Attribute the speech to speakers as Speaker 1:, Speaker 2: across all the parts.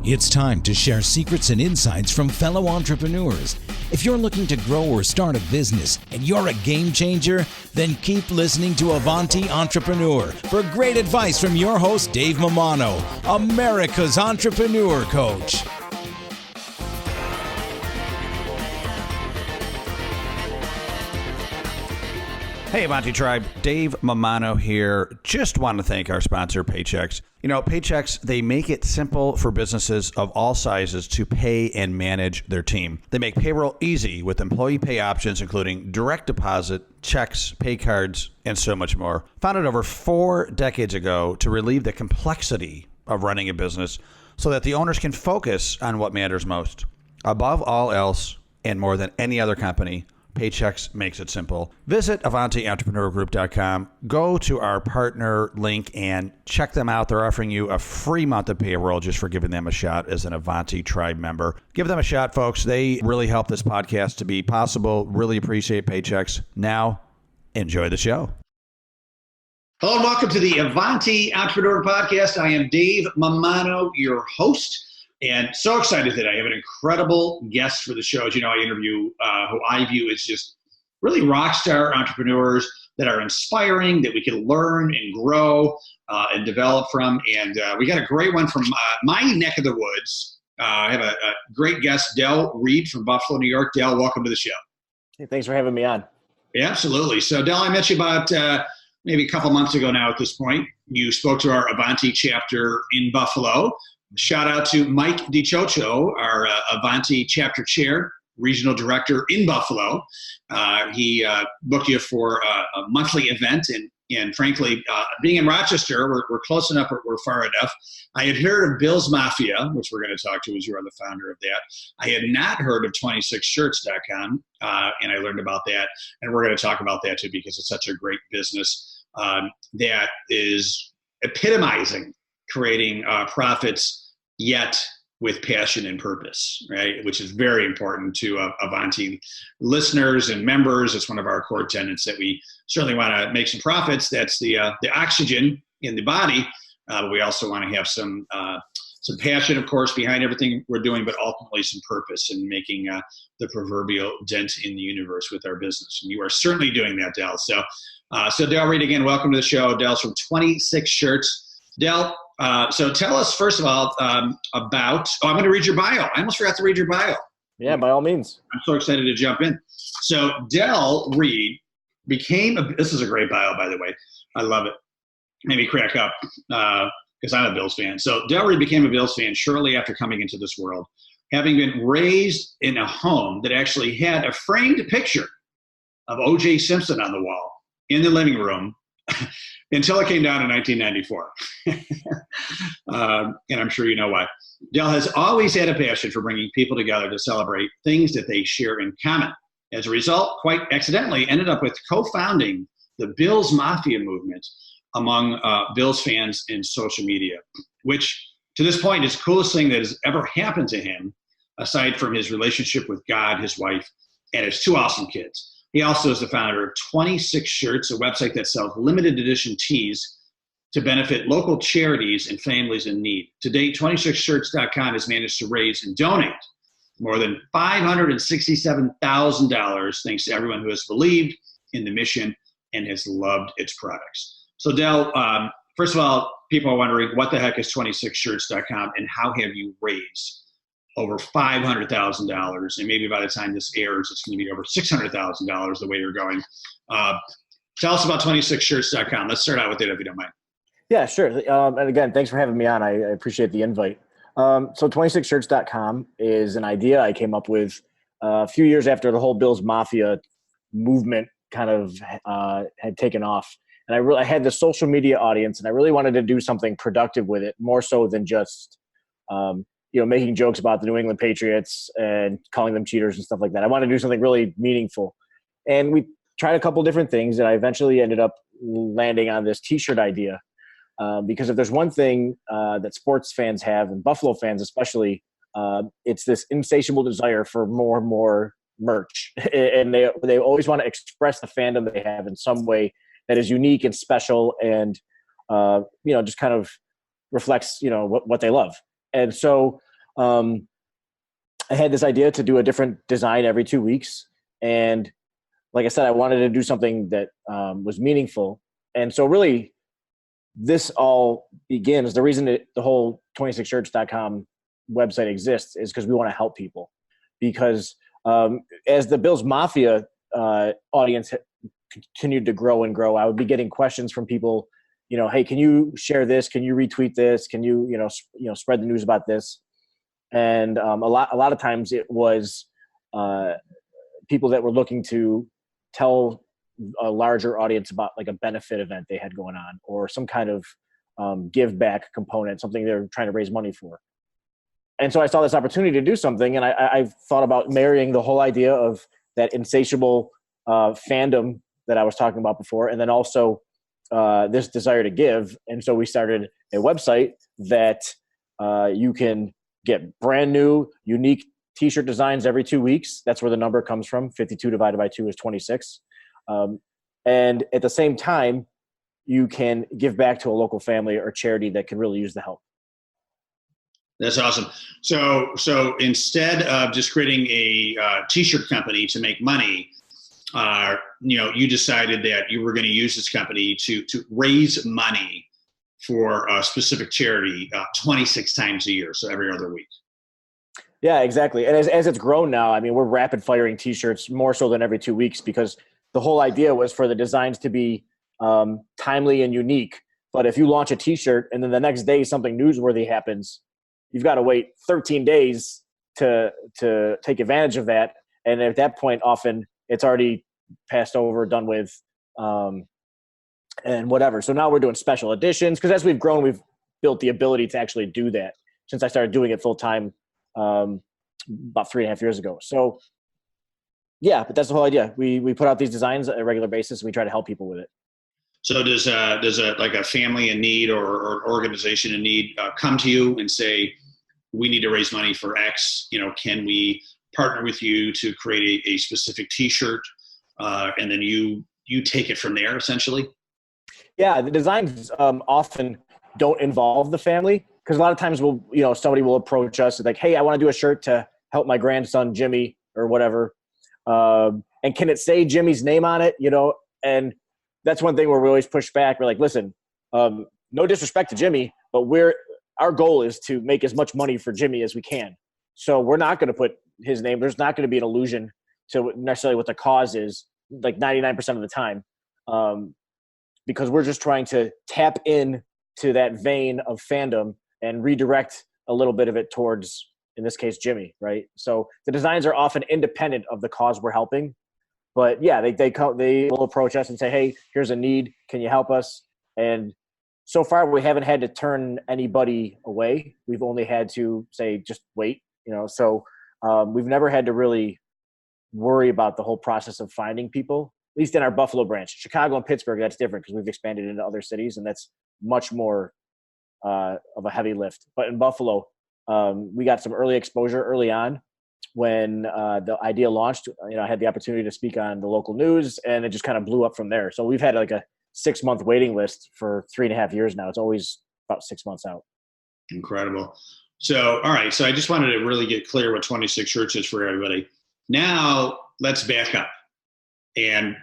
Speaker 1: It's time to share secrets and insights from fellow entrepreneurs. If you're looking to grow or start a business and you're a game changer, then keep listening to Avanti Entrepreneur for great advice from your host, Dave Mammano, America's entrepreneur coach.
Speaker 2: Hey, Avanti Tribe, Dave Mammano here. Just want to thank our sponsor, Paychex. You know, Paychex, they make it simple for businesses of all sizes to pay and manage their team. They make payroll easy with employee pay options, including direct deposit, checks, pay cards, and so much more. Founded over 4 decades ago to relieve the complexity of running a business so that the owners can focus on what matters most. Above all else, and more than any other company, Paychex makes it simple. Visit AvantiEntrepreneurGroup.com. Go to our partner link and check them out. They're offering you a free month of payroll just for giving them a shot as an Avanti Tribe member. Give them a shot, folks. They really help this podcast to be possible. Really appreciate Paychex. Now, enjoy the show.
Speaker 3: Hello and welcome to the Avanti Entrepreneur Podcast. I am Dave Mammano, your host. And so excited that I have an incredible guest for the show. As you know, I interview who I view as just really rock star entrepreneurs that are inspiring, that we can learn and grow and develop from. And we got a great one from my neck of the woods. I have a great guest, Reid from Buffalo, New York. Del, welcome to the show.
Speaker 4: Hey, thanks for having me on.
Speaker 3: Yeah, absolutely. So Del, I met you about maybe a couple months ago now at this point. You spoke to our Avanti chapter in Buffalo. Shout out to Mike DiCioccio, our Avanti chapter chair, regional director in Buffalo. He booked you for a monthly event, and frankly, being in Rochester, we're close enough, we're far enough. I had heard of Bill's Mafia, which we're going to talk to as you are the founder of that. I had not heard of 26shirts.com, and I learned about that, and we're going to talk about that too because it's such a great business that is epitomizing creating profits yet with passion and purpose, right? Which is very important to Avanti listeners and members. It's one of our core tenets that we certainly want to make some profits. That's the oxygen in the body. But we also want to have some passion, of course, behind everything we're doing, but ultimately some purpose in making the proverbial dent in the universe with our business. And you are certainly doing that, Del. So Del Reid, again, welcome to the show. Del's from 26 Shirts. Del, so tell us, first of all, about, I'm going to read your bio. I almost forgot to read your bio.
Speaker 4: Yeah, by all means.
Speaker 3: I'm so excited to jump in. So Del Reid this is a great bio, by the way. I love it. Made me crack up because I'm a Bills fan. So Del Reid became a Bills fan shortly after coming into this world, having been raised in a home that actually had a framed picture of O.J. Simpson on the wall in the living room until it came down in 1994. And I'm sure you know why. Del has always had a passion for bringing people together to celebrate things that they share in common. As a result, quite accidentally, ended up with co-founding the Bills Mafia movement among Bills fans in social media, which to this point is the coolest thing that has ever happened to him, aside from his relationship with God, his wife, and his 2 awesome kids. He also is the founder of 26 Shirts, a website that sells limited edition tees to benefit local charities and families in need. To date, 26shirts.com has managed to raise and donate more than $567,000 thanks to everyone who has believed in the mission and has loved its products. So Del, first of all, people are wondering what the heck is 26shirts.com and how have you raised over $500,000, and maybe by the time this airs, it's going to be over $600,000 the way you're going. Tell us about 26shirts.com. Let's start out with it if you don't mind.
Speaker 4: Yeah, sure. And again, thanks for having me on. I appreciate the invite. So 26shirts.com is an idea I came up with a few years after the whole Bills Mafia movement kind of had taken off. And I had the social media audience, and I really wanted to do something productive with it, more so than just making jokes about the New England Patriots and calling them cheaters and stuff like that. I wanted to do something really meaningful. And we tried a couple different things, and I eventually ended up landing on this T-shirt idea. Because if there's one thing that sports fans have, and Buffalo fans especially, it's this insatiable desire for more and more merch. And they always want to express the fandom they have in some way that is unique and special and, just kind of reflects, what they love. And so I had this idea to do a different design every 2 weeks. And like I said, I wanted to do something that was meaningful. And so really this all begins, the reason that the whole 26shirts.com website exists is because we want to help people. Because as the Bills Mafia audience continued to grow and grow, I would be getting questions from people, hey, can you share this? Can you retweet this? Can you, spread the news about this? And a lot of times it was people that were looking to tell a larger audience about like a benefit event they had going on, or some kind of give back component, something they're trying to raise money for. And so I saw this opportunity to do something, and I thought about marrying the whole idea of that insatiable fandom that I was talking about before, and then also this desire to give. And so we started a website that you can get brand new, unique t-shirt designs every 2 weeks. That's where the number comes from. 52 divided by 2 is 26. And at the same time, you can give back to a local family or charity that could really use the help.
Speaker 3: That's awesome. So instead of just creating a t-shirt company to make money, you decided that you were going to use this company to raise money for a specific charity 26 times a year, so every other week.
Speaker 4: Yeah, exactly. And as it's grown now, I mean, we're rapid firing t-shirts more so than every 2 weeks, because the whole idea was for the designs to be timely and unique. But if you launch a t-shirt and then the next day something newsworthy happens, you've got to wait 13 days to take advantage of that. And at that point, often it's already passed over, done with, and whatever. So now we're doing special editions, because as we've grown, we've built the ability to actually do that since I started doing it full time about 3.5 years ago. So yeah, but that's the whole idea. We put out these designs on a regular basis, and we try to help people with it.
Speaker 3: So does a family in need or an organization in need come to you and say, we need to raise money for X, can we partner with you to create a specific t-shirt? And then you take it from there, essentially?
Speaker 4: Yeah, the designs often don't involve the family, because a lot of times somebody will approach us like, hey, I want to do a shirt to help my grandson, Jimmy, or whatever. And can it say Jimmy's name on it? And that's one thing where we always push back. We're like, listen, no disrespect to Jimmy, but our goal is to make as much money for Jimmy as we can. So we're not going to put his name. There's not going to be an allusion to necessarily what the cause is, like 99% of the time, because we're just trying to tap in to that vein of fandom and redirect a little bit of it towards, in this case, Jimmy, right? So the designs are often independent of the cause we're helping. But yeah, they will approach us and say, hey, here's a need. Can you help us? And so far, we haven't had to turn anybody away. We've only had to say, just wait, So we've never had to really worry about the whole process of finding people, at least in our Buffalo branch. Chicago and Pittsburgh, that's different because we've expanded into other cities, and that's much more of a heavy lift. But in Buffalo, we got some early exposure early on. When the idea launched, I had the opportunity to speak on the local news, and it just kind of blew up from there. So we've had like a 6-month waiting list for 3.5 years now. It's always about 6 months out.
Speaker 3: Incredible. So, all right. So I just wanted to really get clear what 26 Shirts is for everybody. Now let's back up and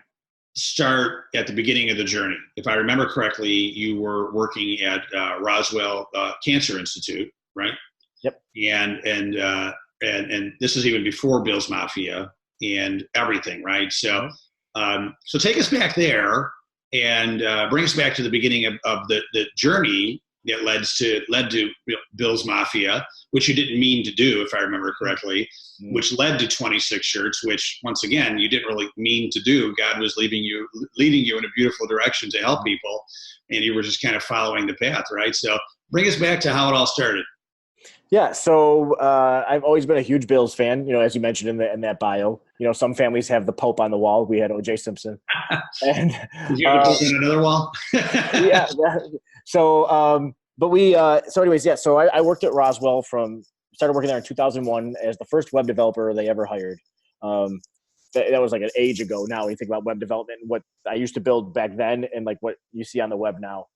Speaker 3: start at the beginning of the journey. If I remember correctly, you were working at Roswell Cancer Institute, right?
Speaker 4: Yep.
Speaker 3: And this is even before Bills Mafia and everything, right? So, so take us back there and bring us back to the beginning of the journey that led to Bills Mafia, which you didn't mean to do, if I remember correctly, which led to 26 Shirts, which once again you didn't really mean to do. God was leading you in a beautiful direction to help people, and you were just kind of following the path, right? So, bring us back to how it all started.
Speaker 4: Yeah, so I've always been a huge Bills fan, as you mentioned in that bio. Some families have the Pope on the wall. We had O.J. Simpson. And
Speaker 3: did you have the Pope on another wall?
Speaker 4: Yeah. So, So I worked at Roswell started working there in 2001 as the first web developer they ever hired. That was like an age ago now when you think about web development, what I used to build back then and like what you see on the web now.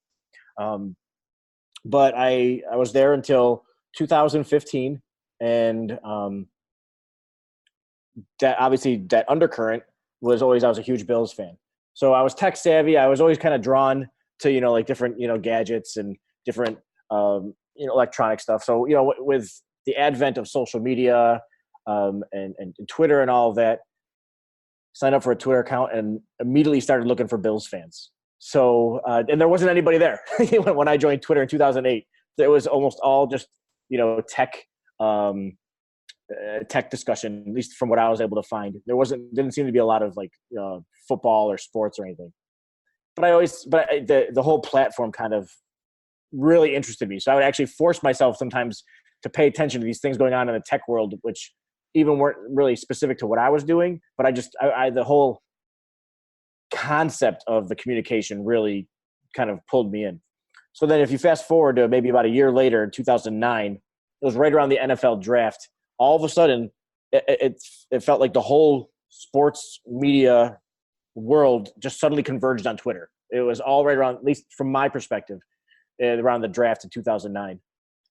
Speaker 4: But I was there until 2015, And that obviously that undercurrent was always, I was a huge Bills fan. So I was tech savvy. I was always kind of drawn to, like different, gadgets and different, electronic stuff. So, with the advent of social media and Twitter and all of that, signed up for a Twitter account and immediately started looking for Bills fans. So, and there wasn't anybody there when I joined Twitter in 2008. It was almost all just, tech, tech discussion, at least from what I was able to find. Didn't seem to be a lot of like football or sports or anything. But the whole platform kind of really interested me. So I would actually force myself sometimes to pay attention to these things going on in the tech world, which even weren't really specific to what I was doing. But the whole concept of the communication really kind of pulled me in. So then if you fast forward to maybe about a year later, in 2009, it was right around the NFL draft. All of a sudden, it felt like the whole sports media world just suddenly converged on Twitter. It was all right around, at least from my perspective, around the draft in 2009.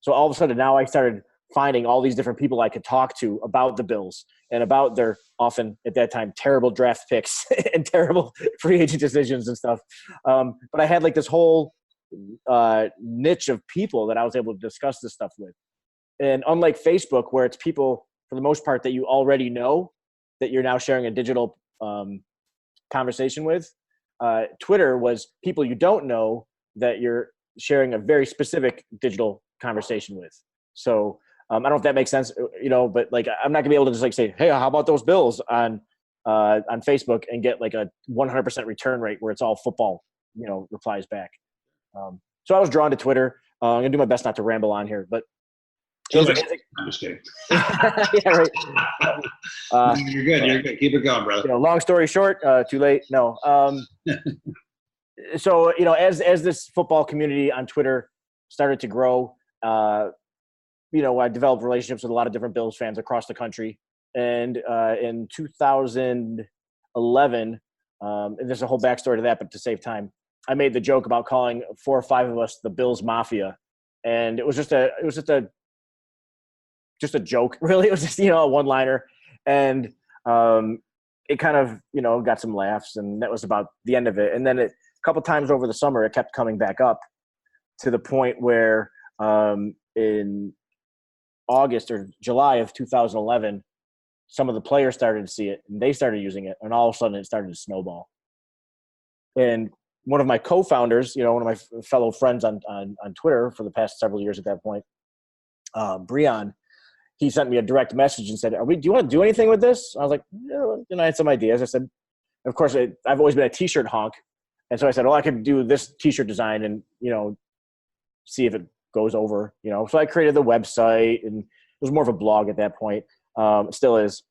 Speaker 4: So all of a sudden now I started finding all these different people I could talk to about the Bills and about their often, at that time, terrible draft picks and terrible free agent decisions and stuff. But I had like this whole niche of people that I was able to discuss this stuff with. And unlike Facebook, where it's people, for the most part, that you already know, that you're now sharing a digital conversation with, Twitter was people you don't know that you're sharing a very specific digital conversation with. So I don't know if that makes sense, but like I'm not gonna be able to just like say, hey, how about those Bills on Facebook and get like a 100% return rate where it's all football, replies back. So I was drawn to Twitter. I'm gonna do my best not to ramble on here, but
Speaker 3: I'm just kidding.
Speaker 4: yeah, right.
Speaker 3: You're good. You're good. Keep it going, brother.
Speaker 4: Long story short, too late. No. So as this football community on Twitter started to grow, I developed relationships with a lot of different Bills fans across the country. And in 2011, and there's a whole backstory to that, but to save time, I made the joke about calling 4 or 5 of us the Bills Mafia, and it was just a joke, really. It was just a one-liner, and it kind of got some laughs, and that was about the end of it. And then a couple times over the summer, it kept coming back up to the point where in August or July of 2011, some of the players started to see it, and they started using it, and all of a sudden it started to snowball. And one of my co-founders, one of my fellow friends on Twitter for the past several years at that point, Breon, he sent me a direct message and said, do you want to do anything with this? I was like, I had some ideas. I said, of course, I've always been a t-shirt honk. And so I said, I could do this t-shirt design and, see if it goes over, So I created the website, and it was more of a blog at that point. It still is.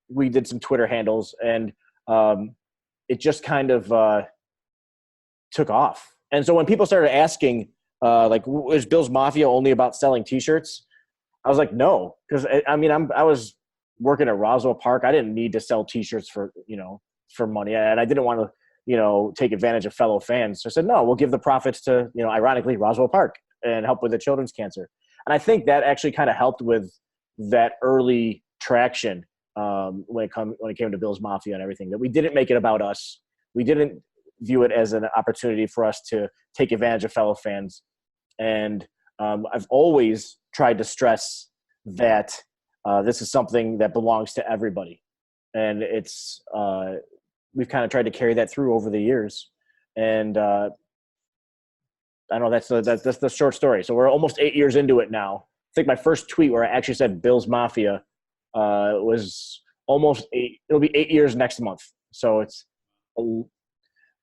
Speaker 4: We did some Twitter handles, and it just kind of took off. And so when people started asking, is Bill's Mafia only about selling t-shirts? I was like, no, because I was working at Roswell Park. I didn't need to sell t-shirts for money, and I didn't want to, take advantage of fellow fans. So I said, no, we'll give the profits to, ironically, Roswell Park and help with the children's cancer. And I think that actually kind of helped with that early traction when it came to Bill's Mafia and everything, that we didn't make it about us. We didn't view it as an opportunity for us to take advantage of fellow fans. And I've always tried to stress that this is something that belongs to everybody. And it's we've kind of tried to carry that through over the years. And I know that's the short story. So we're almost 8 years into it now. I think my first tweet where I actually said Bill's Mafia was almost 8. It'll be 8 years next month. So it's a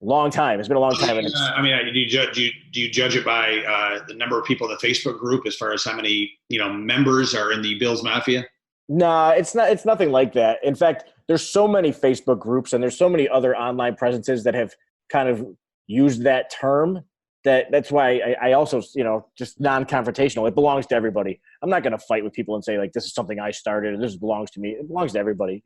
Speaker 4: long time. It's been a long time. And
Speaker 3: do you judge it by the number of people in the Facebook group as far as how many members are in the Bills Mafia?
Speaker 4: No, it's not. It's nothing like that. In fact, there's so many Facebook groups and there's so many other online presences that have kind of used that term that's why I also, just non-confrontational. It belongs to everybody. I'm not going to fight with people and say like, this is something I started and this belongs to me. It belongs to everybody,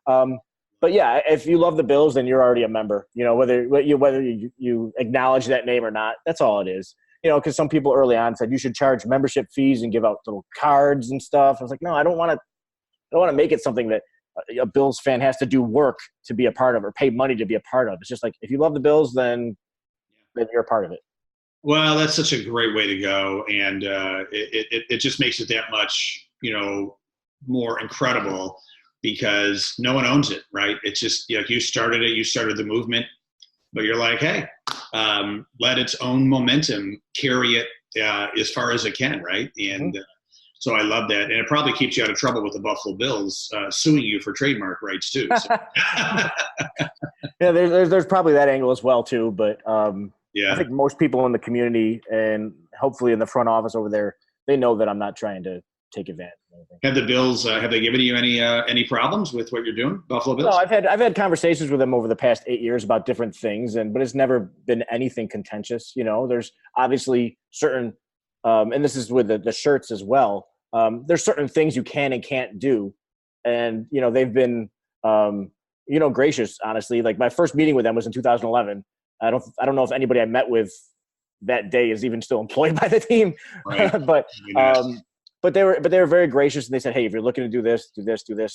Speaker 4: But yeah, if you love the Bills, then you're already a member, whether you acknowledge that name or not, that's all it is. because some people early on said you should charge membership fees and give out little cards and stuff. I was like, no, I don't want to make it something that a Bills fan has to do work to be a part of or pay money to be a part of. It's just like, if you love the Bills, then you're a part of it.
Speaker 3: Well, that's such a great way to go. And it just makes it that much, more incredible because no one owns it, right? It's just like you started the movement, but you're like, hey, let its own momentum carry it as far as it can, right? And so I love that. And it probably keeps you out of trouble with the Buffalo Bills suing you for trademark rights too. So.
Speaker 4: Yeah, there's probably that angle as well too. But I think most people in the community and hopefully in the front office over there, they know that I'm not trying to take advantage of anything.
Speaker 3: Have the Bills have they given you any problems with what you're doing, Buffalo Bills?
Speaker 4: No, I've had conversations with them over the past 8 years about different things, but it's never been anything contentious. There's obviously certain, and this is with the shirts as well. There's certain things you can and can't do, and they've been gracious. Honestly, like my first meeting with them was in 2011. I don't know if anybody I met with that day is even still employed by the team,
Speaker 3: right.
Speaker 4: but they were very gracious, and they said, hey, if you're looking to do this,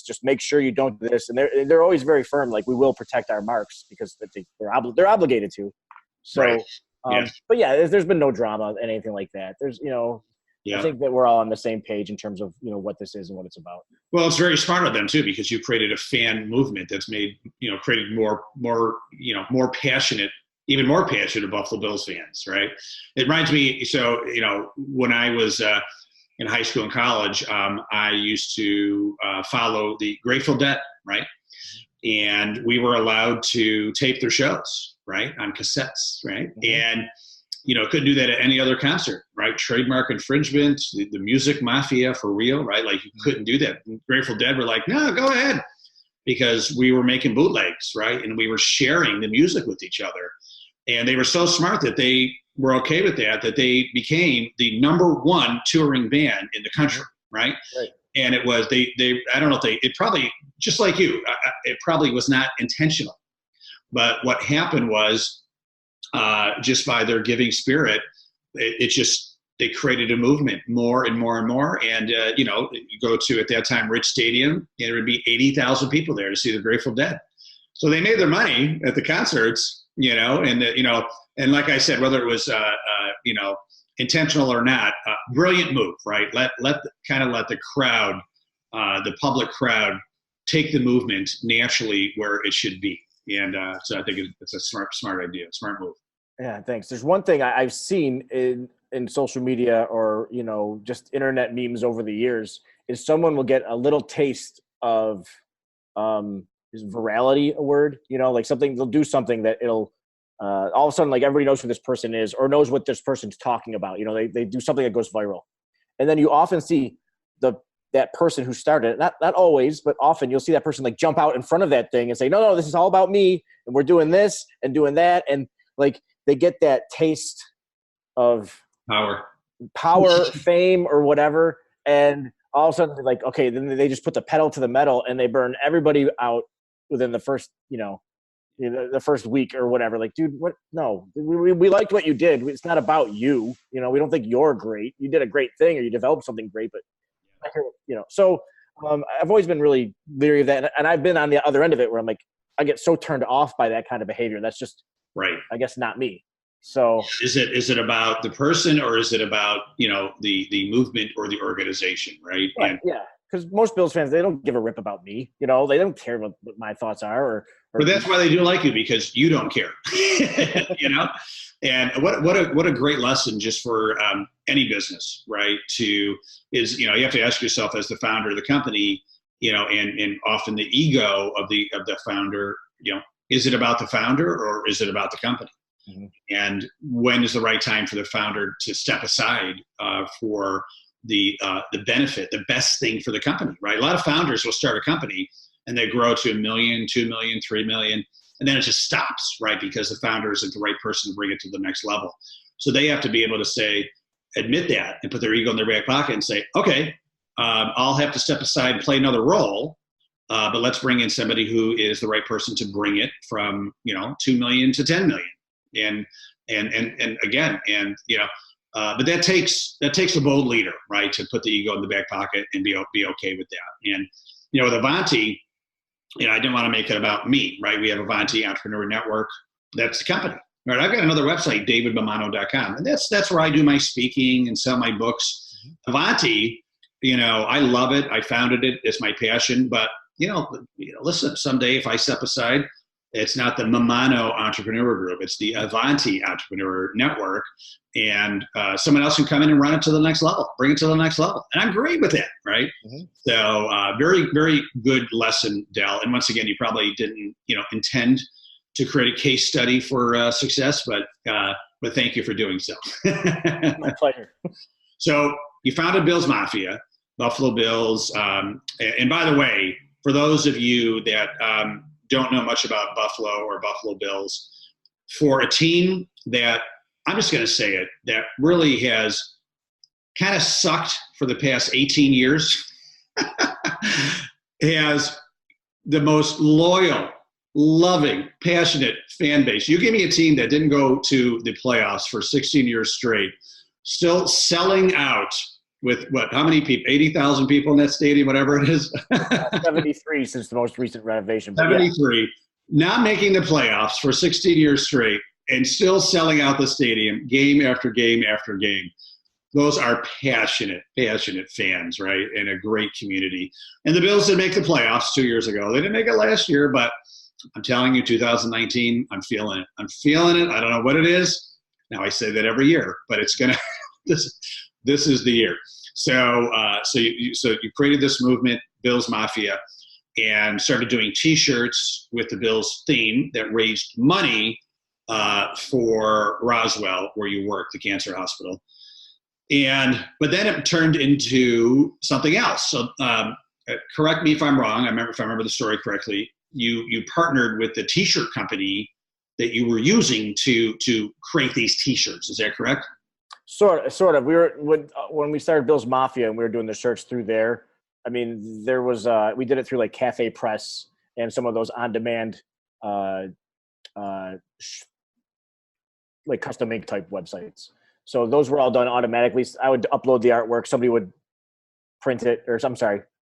Speaker 4: just make sure you don't do this. And they're always very firm, like we will protect our marks because they're obligated to. So,
Speaker 3: right.
Speaker 4: But yeah, there's been no drama and anything like that. There's I think that we're all on the same page in terms of what this is and what it's about.
Speaker 3: Well, it's very smart of them too, because you created a fan movement that's made created more passionate, even more passionate Buffalo Bills fans, right? It reminds me. So when I was in high school and college, I used to follow the Grateful Dead, right? And we were allowed to tape their shows, right, on cassettes, right? And couldn't do that at any other concert, right? Trademark infringement, the music mafia for real, right? Like you couldn't do that. And Grateful Dead were like, no, go ahead, because we were making bootlegs, right? And we were sharing the music with each other. And they were so smart that they were okay with that they became the #1 touring band in the country, right? And it was, I don't know if it probably, just like you, it probably was not intentional. But what happened was, just by their giving spirit, they created a movement more and more and more. And, you go to, at that time, Rich Stadium, and there would be 80,000 people there to see the Grateful Dead. So they made their money at the concerts, and like I said, whether it was, intentional or not, brilliant move, right? Let the crowd, the public crowd, take the movement naturally where it should be. And so I think it's a smart idea, smart move.
Speaker 4: Yeah, thanks. There's one thing I've seen in social media or, just internet memes over the years is someone will get a little taste of, is virality a word? Like something, they'll do something that it'll, all of a sudden, like everybody knows who this person is or knows what this person's talking about. They do something that goes viral. And then you often see that person who started it, not always, but often you'll see that person like jump out in front of that thing and say, no, this is all about me. And we're doing this and doing that. And like, they get that taste of power, fame or whatever. And all of a sudden they're like, okay, then they just put the pedal to the metal and they burn everybody out within the first, the first week or whatever. Like, dude, what? No, we liked what you did. It's not about you. We don't think you're great. You did a great thing or you developed something great, but so I've always been really leery of that. And I've been on the other end of it where I'm like, I get so turned off by that kind of behavior. That's just,
Speaker 3: right,
Speaker 4: I guess, not me. So
Speaker 3: is it about the person or is it about, the movement or the organization? Right.
Speaker 4: Right. Yeah. Because most Bills fans, they don't give a rip about me. They don't care what my thoughts are.
Speaker 3: But that's why they do like you, because you don't care. And what a great lesson just for any business, right? You have to ask yourself as the founder of the company, and often the ego of the founder, is it about the founder or is it about the company? Mm-hmm. And when is the right time for the founder to step aside for the benefit, the best thing for the company, right? A lot of founders will start a company and they grow to $1 million, $2 million, $3 million, and then it just stops, right? Because the founder isn't the right person to bring it to the next level. So they have to be able to admit that and put their ego in their back pocket and say, okay, I'll have to step aside and play another role, but let's bring in somebody who is the right person to bring it from, 2 million to 10 million. And again, But that takes a bold leader, right, to put the ego in the back pocket and be okay with that. And with Avanti, I didn't want to make it about me, right? We have Avanti Entrepreneur Network. That's the company, right? I've got another website, davidmammano.com, and that's where I do my speaking and sell my books. Avanti, I love it. I founded it. It's my passion. But listen, someday if I step aside, it's not the Mammano Entrepreneur Group. It's the Avanti Entrepreneur Network. And someone else can come in and run it to the next level, bring it to the next level. And I'm great with that, right? Mm-hmm. So very, very good lesson, Del. And once again, you probably didn't, intend to create a case study for success, but thank you for doing so.
Speaker 4: My pleasure.
Speaker 3: So you founded Bill's Mafia, Buffalo Bills. And by the way, for those of you that don't know much about Buffalo or Buffalo Bills, for a team that, I'm just going to say it, that really has kind of sucked for the past 18 years, has the most loyal, loving, passionate fan base. You give me a team that didn't go to the playoffs for 16 years straight, still selling out with how many people? 80,000 people in that stadium, whatever it is.
Speaker 4: 73 since the most recent renovation.
Speaker 3: 73. Not making the playoffs for 16 years straight and still selling out the stadium game after game after game. Those are passionate fans, right? And a great community. And the Bills didn't make the playoffs 2 years ago. They didn't make it last year, but I'm telling you, 2019, I'm feeling it. I don't know what it is. Now I say that every year, but it's going to, this is the year. So you created this movement, Bills Mafia, and started doing T-shirts with the Bills theme that raised money for Roswell, where you work, the cancer hospital. But then it turned into something else. So correct me if I'm wrong. If I remember the story correctly, you partnered with the T-shirt company that you were using to create these T-shirts. Is that correct?
Speaker 4: Sort of. When we started Bill's Mafia and we were doing the shirts through there. I mean, there was we did it through like Cafe Press and some of those on-demand like custom ink type websites. So those were all done automatically. I would upload the artwork. Somebody would print it,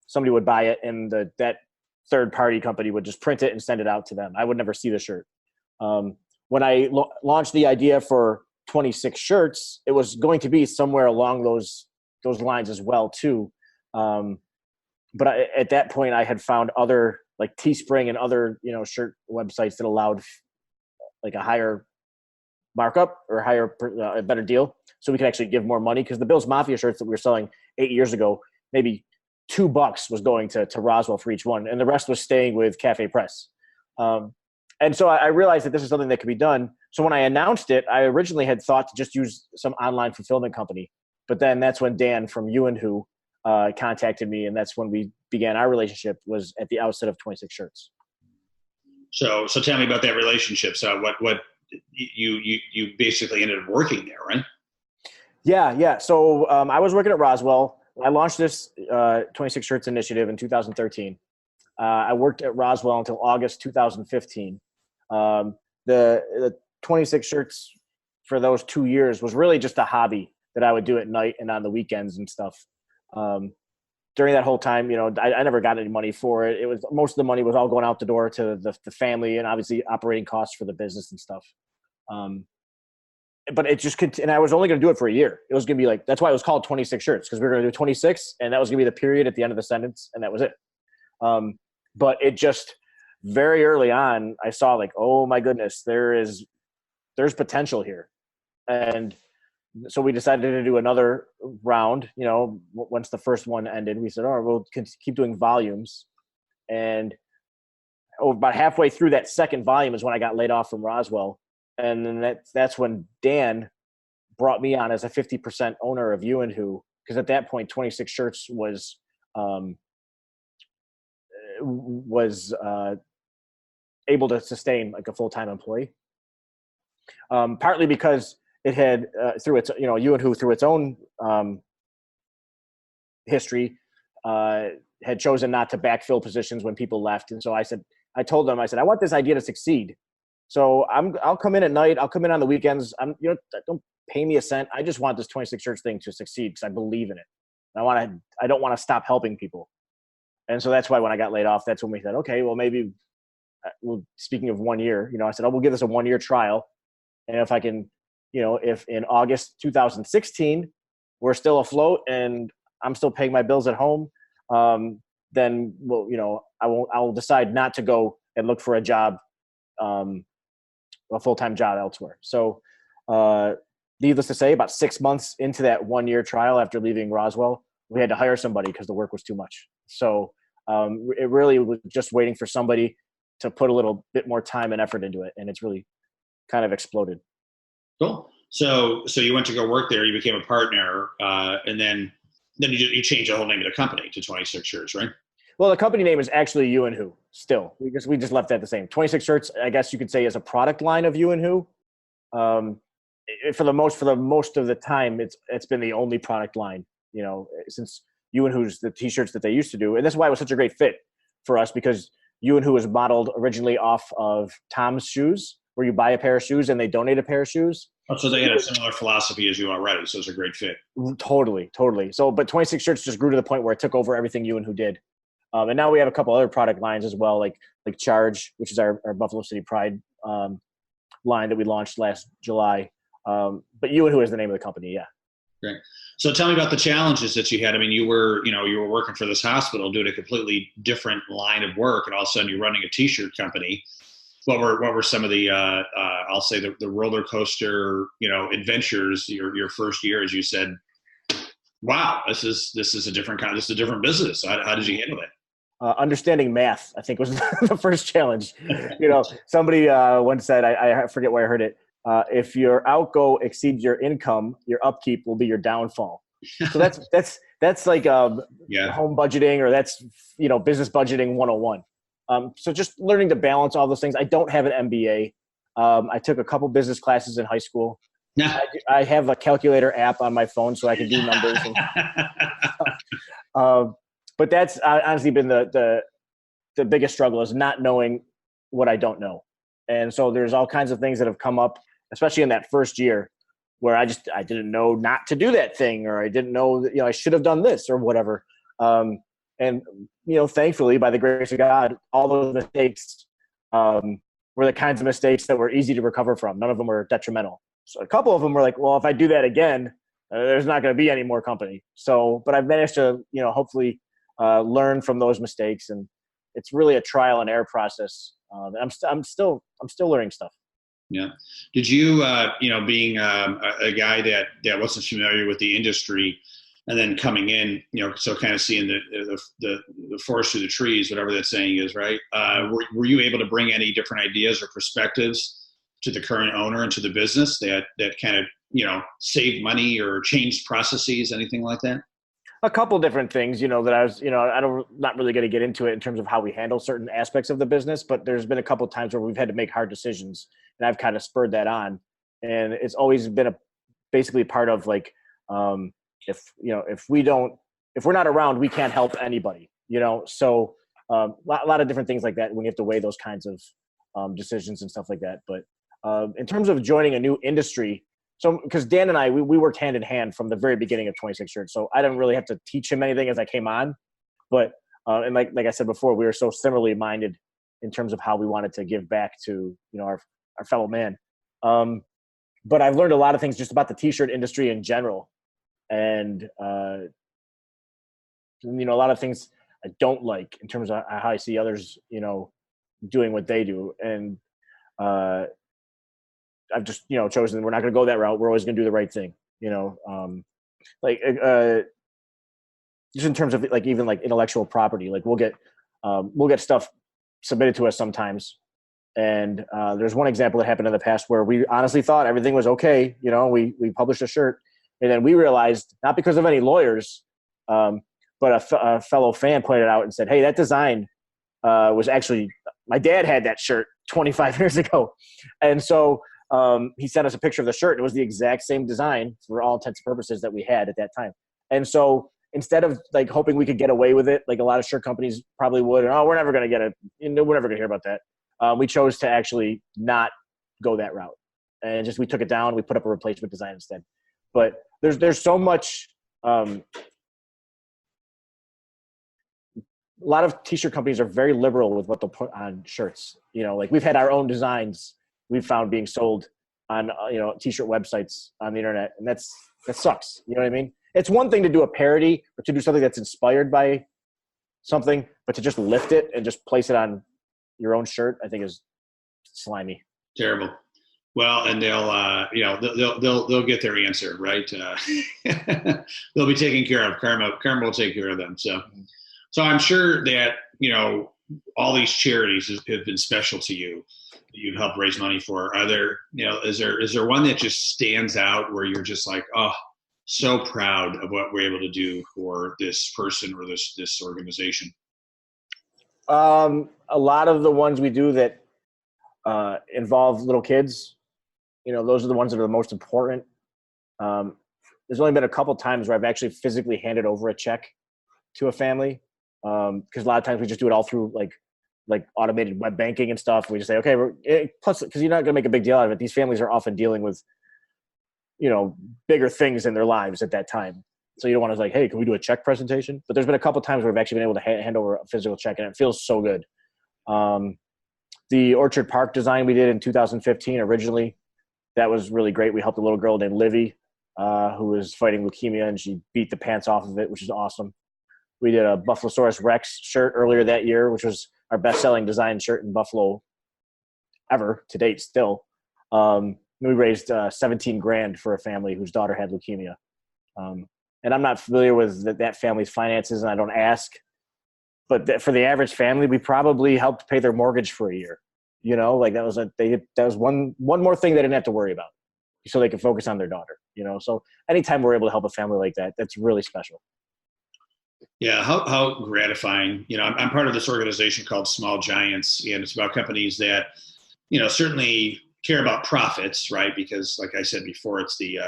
Speaker 4: somebody would buy it, and that third-party company would just print it and send it out to them. I would never see the shirt. When I launched the idea for 26 shirts, it was going to be somewhere along those lines as well too. But at that point, I had found other like Teespring and other shirt websites that allowed like a higher markup or a better deal, so we could actually give more money, because the Bills Mafia shirts that we were selling 8 years ago, maybe $2 was going to Roswell for each one, and the rest was staying with Cafe Press. And so I realized that this is something that could be done. So when I announced it, I originally had thought to just use some online fulfillment company, but then that's when Dan from You and Who contacted me, and that's when we began our relationship, was at the outset of 26 shirts.
Speaker 3: So tell me about that relationship. So what you basically ended up working there, right?
Speaker 4: Yeah. So I was working at Roswell. I launched this 26 Shirts initiative in 2013. I worked at Roswell until August 2015. The 26 Shirts for those 2 years was really just a hobby that I would do at night and on the weekends and stuff. During that whole time, I never got any money for it. It was, most of the money was all going out the door to the family, and obviously operating costs for the business and stuff. But it just and I was only going to do it for a year. It was going to be like, that's why it was called 26 Shirts, because we were going to do 26, and that was going to be the period at the end of the sentence, and that was it. But it just, very early on, I saw like, oh my goodness, there's potential here. And so we decided to do another round. Once the first one ended, we said, we'll keep doing volumes. And about halfway through that second volume is when I got laid off from Roswell. And then that's when Dan brought me on as a 50% owner of You and Who, because at that point, 26 Shirts was able to sustain like a full-time employee. Partly because it had through its You and Who, through its own history, had chosen not to backfill positions when people left. And so I told them, I want this idea to succeed. So I'll come in at night. I'll come in on the weekends. Don't pay me a cent. I just want this 26 Shirts thing to succeed because I believe in it. I don't want to stop helping people. And so that's why when I got laid off, that's when we said, okay, well, maybe, speaking of 1 year, I said, we'll give this a 1 year trial. And if I can, if in August 2016, we're still afloat and I'm still paying my bills at home, then I'll decide not to go and look for a job, a full-time job elsewhere. So, needless to say, about 6 months into that 1 year trial after leaving Roswell, we had to hire somebody because the work was too much. So it really was just waiting for somebody to put a little bit more time and effort into it. And it's really kind of exploded.
Speaker 3: Cool. So you went to go work there, you became a partner, and then you changed the whole name of the company to 26 Shirts, right?
Speaker 4: Well, the company name is actually You and Who still. We just left that the same. 26 Shirts, I guess you could say, is a product line of You and Who. For the most of the time, it's been the only product line, since You and Who's the t-shirts that they used to do. And that's why it was such a great fit for us, because You and Who was modeled originally off of Tom's shoes, where you buy a pair of shoes and they donate a pair of shoes.
Speaker 3: Oh, so they had a similar philosophy as you already. So it's a great fit.
Speaker 4: Totally. So, but 26 Shirts just grew to the point where it took over everything You and Who did. And now we have a couple other product lines as well, like Charge, which is our Buffalo City Pride line that we launched last July. But You and Who is the name of the company. Yeah.
Speaker 3: Great. So tell me about the challenges that you had. I mean, you were working for this hospital doing a completely different line of work, and all of a sudden you're running a t-shirt company. What were some of the I'll say the roller coaster adventures your first year, as you said, wow, this is a different business. How did you handle that?
Speaker 4: Understanding math, I think, was the first challenge. Somebody once said, I forget where I heard it. If your outgo exceeds your income, your upkeep will be your downfall. So that's like home budgeting, or that's business budgeting 101. So just learning to balance all those things. I don't have an MBA. I took a couple business classes in high school.
Speaker 3: Yeah.
Speaker 4: I have a calculator app on my phone so I can do numbers. But that's honestly been the biggest struggle, is not knowing what I don't know. And so there's all kinds of things that have come up, especially in that first year, where I didn't know not to do that thing, or I didn't know that, I should have done this or whatever. And thankfully, by the grace of God, all those mistakes were the kinds of mistakes that were easy to recover from. None of them were detrimental. So a couple of them were like, well, if I do that again, there's not going to be any more company. So, but I've managed to, hopefully learn from those mistakes, and it's really a trial and error process. I'm still learning stuff.
Speaker 3: Yeah. Did you, being a guy that wasn't familiar with the industry, and then coming in, so kind of seeing the forest through the trees, whatever that saying is, right? Were you able to bring any different ideas or perspectives to the current owner and to the business that kind of, saved money or changed processes, anything like that?
Speaker 4: A couple different things, that I was, not really going to get into it in terms of how we handle certain aspects of the business, but there's been a couple of times where we've had to make hard decisions, and I've kind of spurred that on. And it's always been basically part of like, if we're not around, we can't help anybody, so a lot of different things like that when you have to weigh those kinds of decisions and stuff like that. But in terms of joining a new industry, so because Dan and I, we worked hand in hand from the very beginning of 26 Shirts, so I didn't really have to teach him anything as I came on. But and like I said before, we were so similarly minded in terms of how we wanted to give back to our fellow man. But I've learned a lot of things just about the t-shirt industry in general, and a lot of things I don't like in terms of how I see others doing what they do, and I've just chosen we're not going to go that route. We're always going to do the right thing. Just in terms of like even like intellectual property, like we'll get stuff submitted to us sometimes, and there's one example that happened in the past where we honestly thought everything was okay. We published a shirt, and then we realized, not because of any lawyers, but a fellow fan pointed out and said, "Hey, that design was actually my dad had that shirt 25 years ago," and so. He sent us a picture of the shirt. It was the exact same design for all intents and purposes that we had at that time. And so instead of like hoping we could get away with it, like a lot of shirt companies probably would, and we're never going to get it. We're never going to hear about that. We chose to actually not go that route, and we took it down. We put up a replacement design instead. But there's so much. A lot of t-shirt companies are very liberal with what they'll put on shirts. Like we've had our own designs we've found being sold on t-shirt websites on the internet, and that sucks. You know what I mean? It's one thing to do a parody or to do something that's inspired by something, but to just lift it and just place it on your own shirt, I think is slimy.
Speaker 3: Terrible. Well, and they'll get their answer, right? They'll be taken care of. Karma will take care of them. So I'm sure that all these charities have been special to you. You've helped raise money for. Are there, is there one that just stands out where you're just like, oh, so proud of what we're able to do for this person or this organization?
Speaker 4: A lot of the ones we do that involve little kids, those are the ones that are the most important. There's only been a couple times where I've actually physically handed over a check to a family, because a lot of times we just do it all through like automated web banking and stuff. We just say, okay, plus, because you're not going to make a big deal out of it. These families are often dealing with, bigger things in their lives at that time. So you don't want to hey, can we do a check presentation? But there's been a couple times where we've actually been able to hand over a physical check, and it feels so good. The Orchard Park design we did in 2015 originally, that was really great. We helped a little girl named Livy, who was fighting leukemia, and she beat the pants off of it, which is awesome. We did a Buffalosaurus Rex shirt earlier that year, which was our best-selling design shirt in Buffalo ever to date still. We raised $17,000 for a family whose daughter had leukemia. And I'm not familiar with that family's finances, and I don't ask. But for the average family, we probably helped pay their mortgage for a year. That was one more thing they didn't have to worry about, so they could focus on their daughter. So anytime we're able to help a family like that, that's really special.
Speaker 3: Yeah, how gratifying. I'm part of this organization called Small Giants, and it's about companies that, certainly care about profits, right? Because like I said before, it's the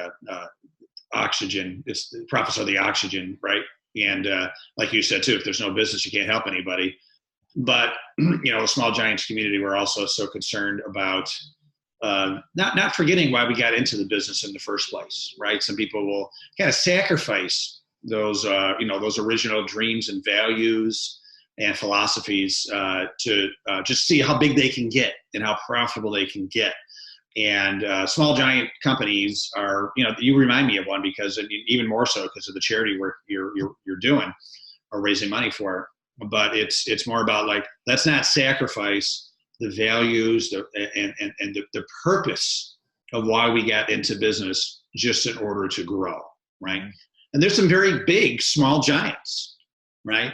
Speaker 3: oxygen. Profits are the oxygen, right? And like you said too, if there's no business, you can't help anybody. But the Small Giants community, we're also so concerned about not forgetting why we got into the business in the first place, right? Some people will kind of sacrifice those original dreams and values and philosophies to just see how big they can get and how profitable they can get. And Small Giant companies are, you remind me of one, because even more so because of the charity work you're doing or raising money for. But it's more about let's not sacrifice the values and the purpose of why we got into business just in order to grow, right? And there's some very big Small Giants, right?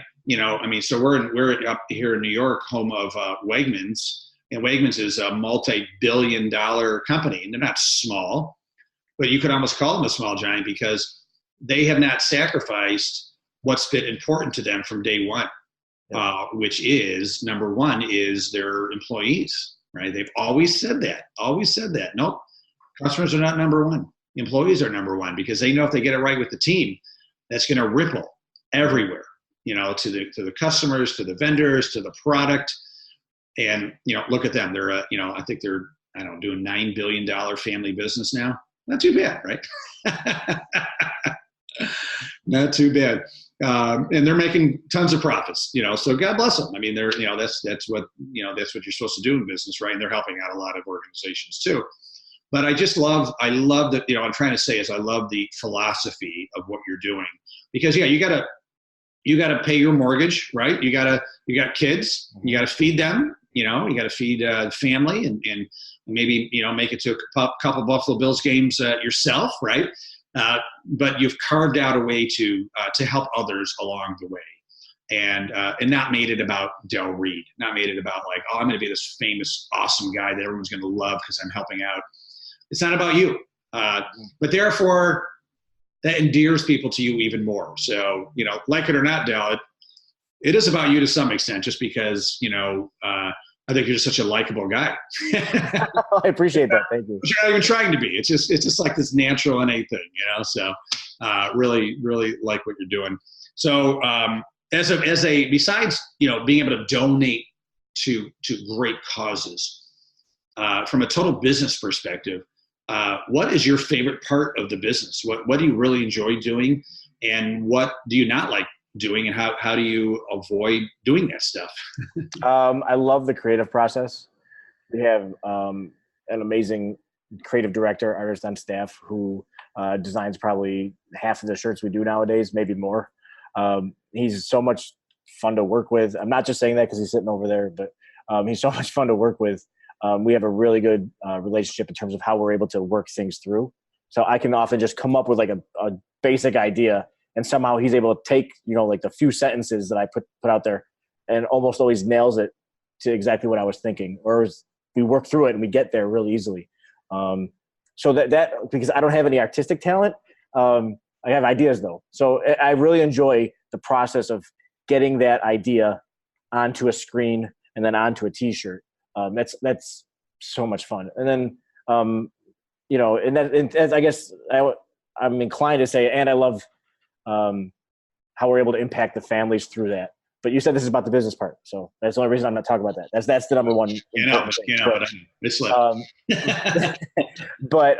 Speaker 3: So we're up here in New York, home of Wegmans. And Wegmans is a multi-billion-dollar company, and they're not small, but you could almost call them a small giant because they have not sacrificed what's been important to them from day one, which is, number one, is their employees, right? They've always said that. Nope, customers are not number one. Employees are number one, because they know if they get it right with the team, that's going to ripple everywhere, to the customers, to the vendors, to the product. And, look at them. They're, I think they're, doing $9 billion family business now. Not too bad, right? Not too bad. And they're making tons of profits, so God bless them. I mean, they're, that's what you're supposed to do in business, right? And they're helping out a lot of organizations too. But I love that, I'm trying to say is I love the philosophy of what you're doing, because you gotta pay your mortgage, right? You got kids, you gotta feed them, you got to feed the family and maybe, make it to a couple Buffalo Bills games yourself, right? But you've carved out a way to help others along the way, and not made it about Del Reid, not made it about I'm going to be this famous, awesome guy that everyone's going to love because I'm helping out. It's not about you, but therefore that endears people to you even more. So, like it or not, Del, it is about you to some extent, just because, I think you're just such a likable guy.
Speaker 4: I appreciate that. Thank you.
Speaker 3: But you're not even trying to be. It's just like this natural innate thing, So really, really like what you're doing. So besides, being able to donate to great causes. From a total business perspective, what is your favorite part of the business? What do you really enjoy doing, and what do you not like doing, and how do you avoid doing that stuff?
Speaker 4: I love the creative process. We have an amazing creative director, artist on staff who designs probably half of the shirts we do nowadays, maybe more. He's so much fun to work with. I'm not just saying that because he's sitting over there, but he's so much fun to work with. We have a really good relationship in terms of how we're able to work things through. So I can often just come up with like a basic idea, and somehow he's able to take, like the few sentences that I put out there and almost always nails it to exactly what I was thinking, or we work through it and we get there really easily. So that because I don't have any artistic talent, I have ideas though. So I really enjoy the process of getting that idea onto a screen and then onto a t-shirt. That's so much fun. And then, I guess I'm inclined to say, and I love how we're able to impact the families through that. But you said this is about the business part, so that's the only reason I'm not talking about that. That's the number one. But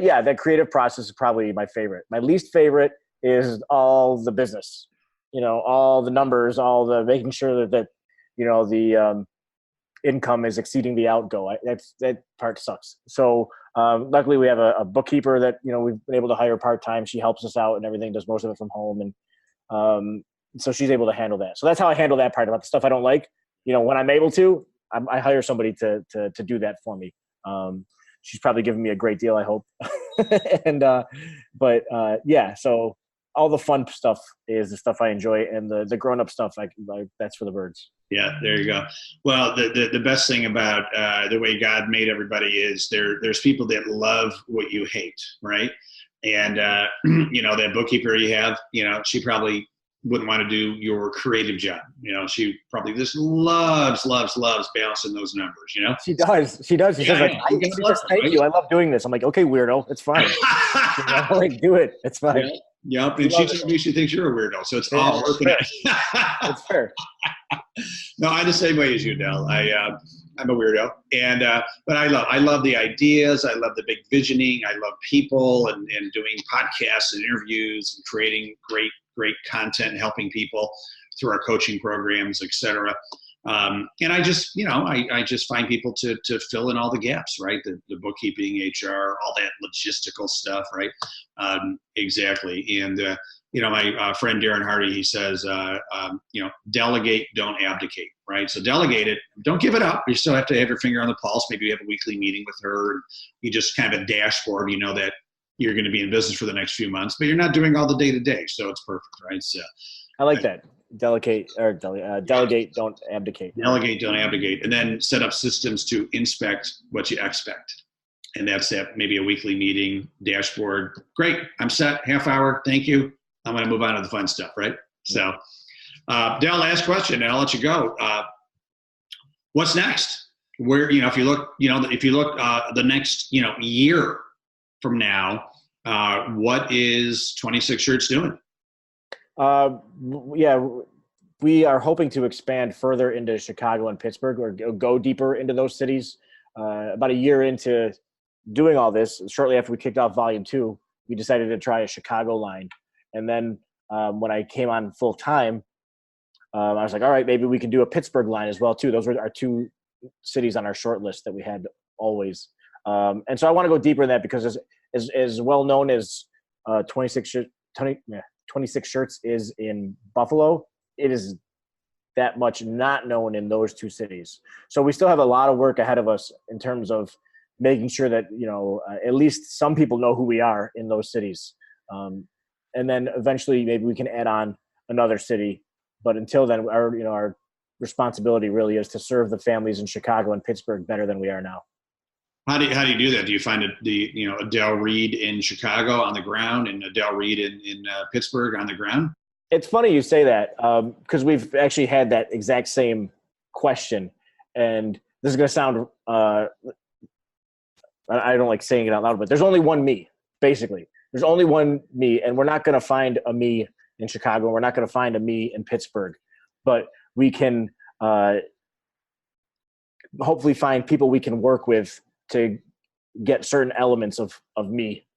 Speaker 4: yeah, that creative process is probably my favorite. My least favorite is all the business, all the numbers, all the making sure that the income is exceeding the outgo. That part sucks. So luckily we have a bookkeeper that we've been able to hire part-time. She helps us out and everything, does most of it from home, and so she's able to handle that. So that's how I handle that part. About the stuff I don't like, when I'm able to, I hire somebody to do that for me. She's probably giving me a great deal, I hope. Yeah, so all the fun stuff is the stuff I enjoy, and the grown-up stuff, that's for the birds.
Speaker 3: Yeah, there you go. Well, the best thing about the way God made everybody is there's people that love what you hate, right? And that bookkeeper you have, she probably wouldn't want to do your creative job. She probably just loves balancing those numbers. She
Speaker 4: does. She says thank you. I love doing this. I'm like, okay, weirdo, it's fine. Do it. It's fine.
Speaker 3: Yep. And she told me she thinks you're a weirdo, so it's all working out.
Speaker 4: It's fair.
Speaker 3: No, I'm the same way as you, Del. I'm a weirdo, and but I love the ideas. I love the big visioning. I love people and doing podcasts and interviews and creating great content and helping people through our coaching programs, etc. And I just, I just find people to fill in all the gaps, right? The bookkeeping, HR, all that logistical stuff, right? Exactly. And, my friend Darren Hardy, he says, delegate, don't abdicate, right? So delegate it, don't give it up. You still have to have your finger on the pulse. Maybe you have a weekly meeting with her. And you just kind of a dashboard, that you're going to be in business for the next few months, but you're not doing all the day-to-day. So it's perfect, right? So
Speaker 4: I like that. Delegate, don't abdicate.
Speaker 3: Delegate, don't abdicate. And then set up systems to inspect what you expect. And that's that, maybe a weekly meeting, dashboard. Great, I'm set, half hour, thank you. I'm going to move on to the fun stuff, right? So, Dale, last question, and I'll let you go. What's next? Where, if you look the next, year from now, what is 26 Shirts doing?
Speaker 4: Yeah, we are hoping to expand further into Chicago and Pittsburgh, or go deeper into those cities. About a year into doing all this, shortly after we kicked off Volume 2, we decided to try a Chicago line. And then when I came on full time, I was like, all right, maybe we can do a Pittsburgh line as well too. Those were our two cities on our short list that we had always. And so I want to go deeper in that, because as well known as 26 Shirts is in Buffalo, it is that much not known in those two cities. So we still have a lot of work ahead of us in terms of making sure that, at least some people know who we are in those cities. And then eventually maybe we can add on another city. But until then, our responsibility really is to serve the families in Chicago and Pittsburgh better than we are now.
Speaker 3: How do you do that? Do you find Adele Reid in Chicago on the ground and Adele Reid in Pittsburgh on the ground?
Speaker 4: It's funny you say that, because we've actually had that exact same question. And this is going to sound, I don't like saying it out loud, but there's only one me, basically. There's only one me, and we're not going to find a me in Chicago. We're not going to find a me in Pittsburgh. But we can hopefully find people we can work with to get certain elements of me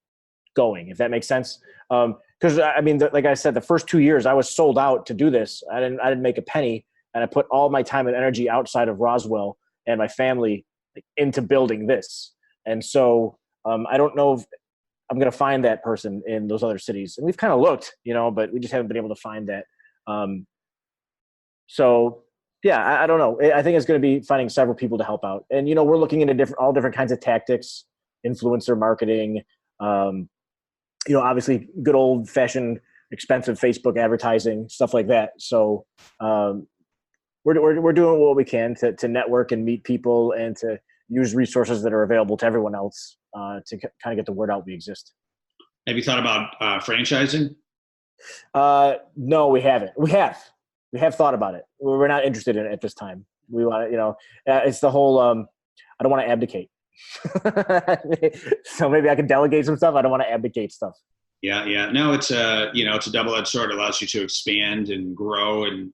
Speaker 4: going, if that makes sense. Because I mean, like I said, the first 2 years I was sold out to do this. I didn't make a penny, and I put all my time and energy outside of Roswell and my family into building this. And so I don't know if I'm going to find that person in those other cities. And we've kind of looked, but we just haven't been able to find that. So yeah, I don't know. I think it's going to be finding several people to help out. And, we're looking into all different kinds of tactics, influencer marketing, obviously good old fashioned expensive Facebook advertising, stuff like that. So we're doing what we can to network and meet people and to use resources that are available to everyone else to kind of get the word out we exist.
Speaker 3: Have you thought about franchising?
Speaker 4: No, we haven't. We have thought about it. We're not interested in it at this time. We want to, it's the whole, I don't want to abdicate. So maybe I can delegate some stuff. I don't want to abdicate stuff.
Speaker 3: Yeah. No, it's it's a double-edged sword. It allows you to expand and grow and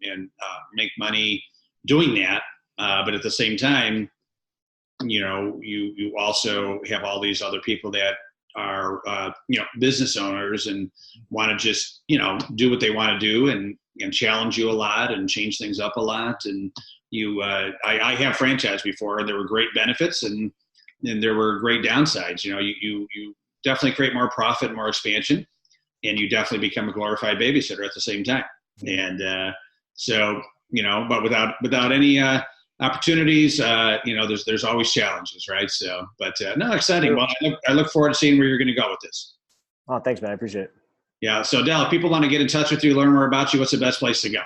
Speaker 3: make money doing that. But at the same time, you also have all these other people that are, business owners and want to just, do what they want to do and challenge you a lot and change things up a lot. And I have franchised before, and there were great benefits and there were great downsides. You definitely create more profit, more expansion, and you definitely become a glorified babysitter at the same time. And but without any opportunities, there's always challenges, right? So, but no, exciting. Well, I look forward to seeing where you're going to go with this.
Speaker 4: Oh, thanks, man. I appreciate it.
Speaker 3: Yeah. So, Del, if people want to get in touch with you, learn more about you, what's the best place to go?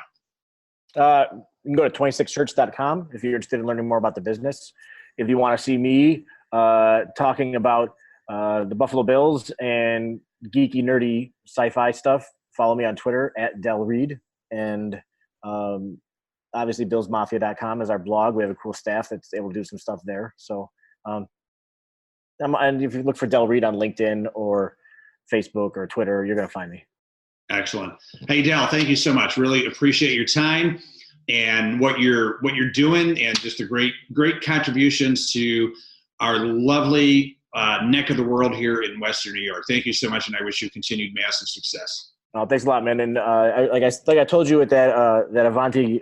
Speaker 4: You can go to 26shirts.com if you're interested in learning more about the business. If you want to see me talking about the Buffalo Bills and geeky, nerdy sci-fi stuff, follow me on Twitter at Del Reid. And obviously billsmafia.com is our blog. We have a cool staff that's able to do some stuff there. So and if you look for Del Reid on LinkedIn or Facebook or Twitter, you're going to find me.
Speaker 3: Excellent. Hey, Del, thank you so much. Really appreciate your time and what you're doing, and just the great contributions to our lovely neck of the world here in Western New York. Thank you so much, and I wish you continued massive success.
Speaker 4: Oh, thanks a lot, man. And like I told you at that Avanti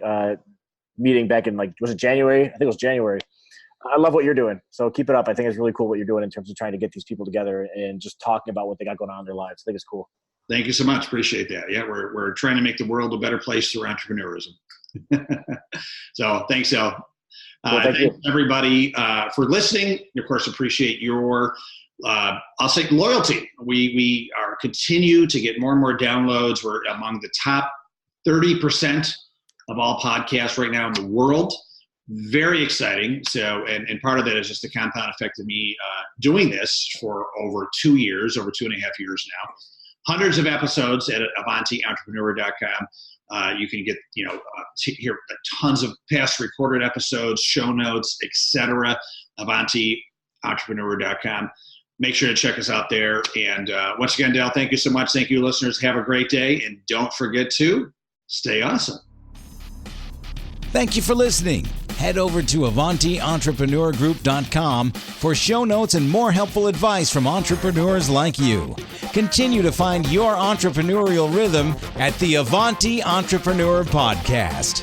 Speaker 4: meeting back in, was it January? I think it was January. I love what you're doing. So keep it up. I think it's really cool what you're doing in terms of trying to get these people together and just talking about what they got going on in their lives. I think it's cool.
Speaker 3: Thank you so much. Appreciate that. Yeah, we're trying to make the world a better place through entrepreneurism. So thanks, El. Thanks everybody for listening. And of course, appreciate your I'll say loyalty. We are continue to get more and more downloads. We're among the top 30% of all podcasts right now in the world. Very exciting. So, and part of that is just the compound effect of me doing this for over 2 years, over 2.5 years now. Hundreds of episodes at AvantiEntrepreneur.com. You can get, hear tons of past recorded episodes, show notes, etc. AvantiEntrepreneur.com. Make sure to check us out there. And once again, Del, thank you so much. Thank you, listeners. Have a great day. And don't forget to stay awesome.
Speaker 1: Thank you for listening. Head over to AvantiEntrepreneurGroup.com for show notes and more helpful advice from entrepreneurs like you. Continue to find your entrepreneurial rhythm at the Avanti Entrepreneur Podcast.